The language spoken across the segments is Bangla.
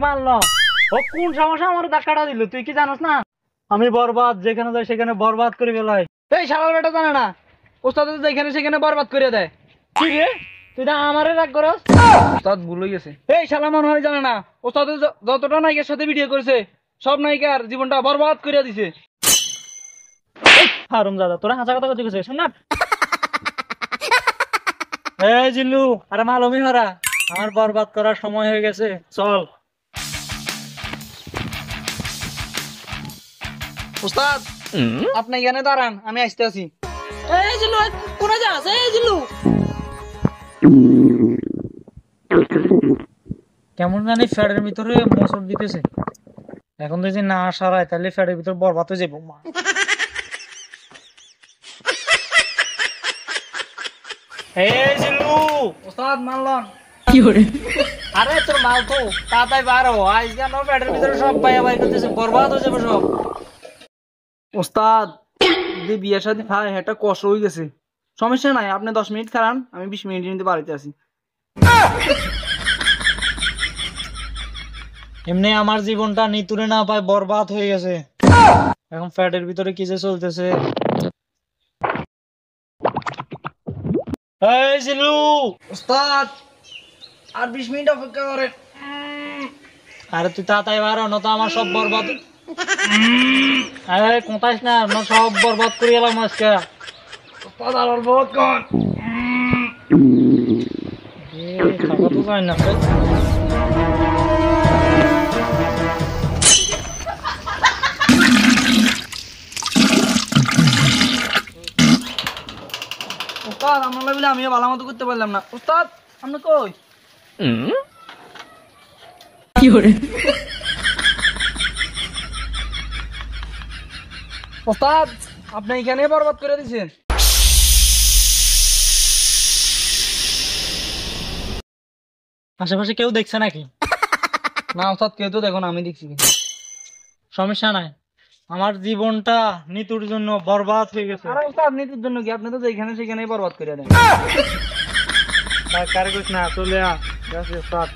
মারলো ও কোন সমস্যা আমার ধাক্কাটা দিল তুই কি জানোস না আমি বরবাদ যেখানে যাই সেখানে বরবাদ করে ফেলাই এই শালার বেটা জানে না ওস্তাদ যেখানে সেখানে বরবাদ করে দেয় কি রে তুই না আমারে রাগ করস ওস্তাদ ভুল হয়ে গেছে এই শালা মনে হয় জানে না ওস্তাদ যতটা নায়িকার সাথে ভিডিও করেছে সব নায়িকার জীবনটা বরবাদ করে দিছে হারুম দাদা তোরা হাসা কথা কথা কইছিস না এই জিল্লু আরে মালুমি হরা আমার বরবাদ করার সময় হয়ে গেছে চল ওস্তাদ আপনি এখানে দাঁড়ান আমি আসতে আছি এই জিল্লু কোন যাস এই জিল্লু কেমন জানি ফ্যাটের ভিতরে মোচড় দিতেছে এখন যদি না সারায় তাহলে ফ্যাটের ভিতর বরবাদ হয়ে যাবো মা এই জিল্লু ওস্তাদ মানলাম কি করে আরে তোর মাল তো তাড়াতাড়ি বারো আজ কেন ফ্যাটের ভিতরে সব পাইয়া বাই করতেছে বরবাদ হয়ে যাবে সব ওস্তাদ যদি বিয়ের সাথে খায় এটা কষ্ট হয়ে গেছে সমস্যা নাই আপনি 10 মিনিট খারান আমি 20 মিনিটের মধ্যে বাড়িতে আসি এমনি আমার জীবনটা নিতুরে না পায় বরবাদ হয়ে গেছে এখন ফ্যাটের ভিতরে কি যে চলতেছে এই জিলু ওস্তাদ আর 20 মিনিট অপেক্ষা করেন আরে তুই তাড়াতাড়ি বারো না তো আমার সব বরবাদ আরে কোথায় না না সব বরবাদ করে গেলাম আজকে ওস্তাদ আর অল্প কোন খাওয়া তো যায় না ওস্তাদ আমরা বলে আমিও ভালো মতো করতে পারলাম না ওস্তাদ আপনি কই কি করে ওস্তাদ আপনি এখানে বরবাদ করে দিয়েছেন আশেপাশে কেউ দেখছে নাকি না ওস্তাদ কেউ তো দেখো না আমি দেখছি সমস্যা নাই আমার জীবনটা নিতুর জন্য বরবাদ হয়ে গেছে আরে ওস্তাদ আপনি তোর জন্য কি আপনি তো যেখানে সেখানেই বরবাদ করে দেন কার কইছ না চলে আ যাচ্ছে ওস্তাদ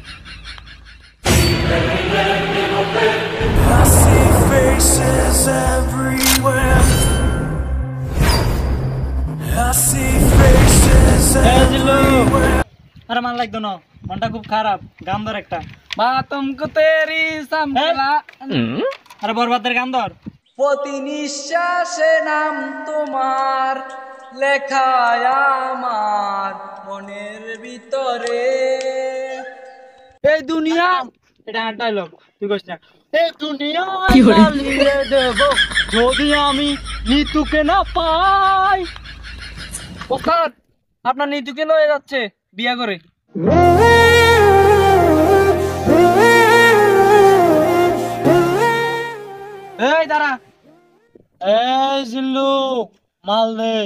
I see faces everywhere. I see faces everywhere. আরে মান লাগতো না মনটা খুব খারাপ গান ধর একটা বা তুমকো তেরি সামলা আরে বরবাদের গান ধর প্রতি নিঃশ্বাসে নাম তোমার লেখায় আমার মনের ভিতরে এই দুনিয়া এটা ডায়লগ তুই কইছ না এই দুনিয়া জ্বালিয়ে দেব যদি আমি নিতুকে না পাই ওস্তাদ আপনার নিতুকে লয়ে যাচ্ছে বিয়া করে এই দাঁড়া এই জিল্লু মাল দে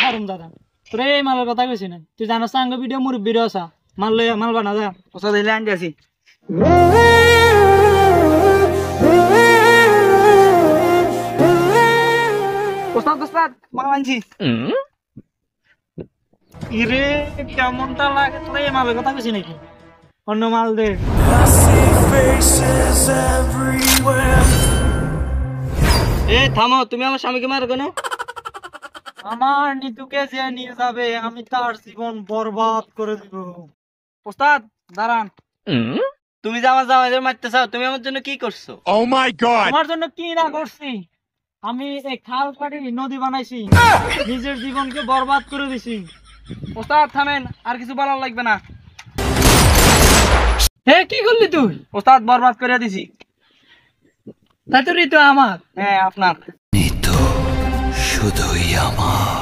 হারুম দাদা তোর এই মালের কথা কইছি না তুই জানাস আঙ্গ ভিডিও মুরব্বির আসা মাল লই মাল বানা যা ওস্তাদ এলে আনতে আসি ওস্তাদ ওস্তাদ মাল আনছি ইরে কেমনটা লাগে তোর এই মালের কথা কইছি নাকি অন্য মাল দে I see faces everywhere. এই থামো তুমি আমার স্বামীকে মারো কেন আমার নিতুকে যে নিয়ে যাবে আমি তার জীবন বরবাদ করে দিব ওস্তাদ দাঁড়ান তুমি যে আমার জামাইদের মারতে চাও তুমি আমার জন্য কি করছো Oh my god! আমার জন্য কি না করছি আমি এই খাল কাটি নদী বানাইছি নিজের জীবনকে বরবাদ করে দিছি ওস্তাদ থামেন আর কিছু বলার লাগবে না হে কি করলি তুই ওস্তাদ বরবাদ করে দিছি তাই তো ঋতু আমার হ্যাঁ আপনার Nito, শুধুই আমার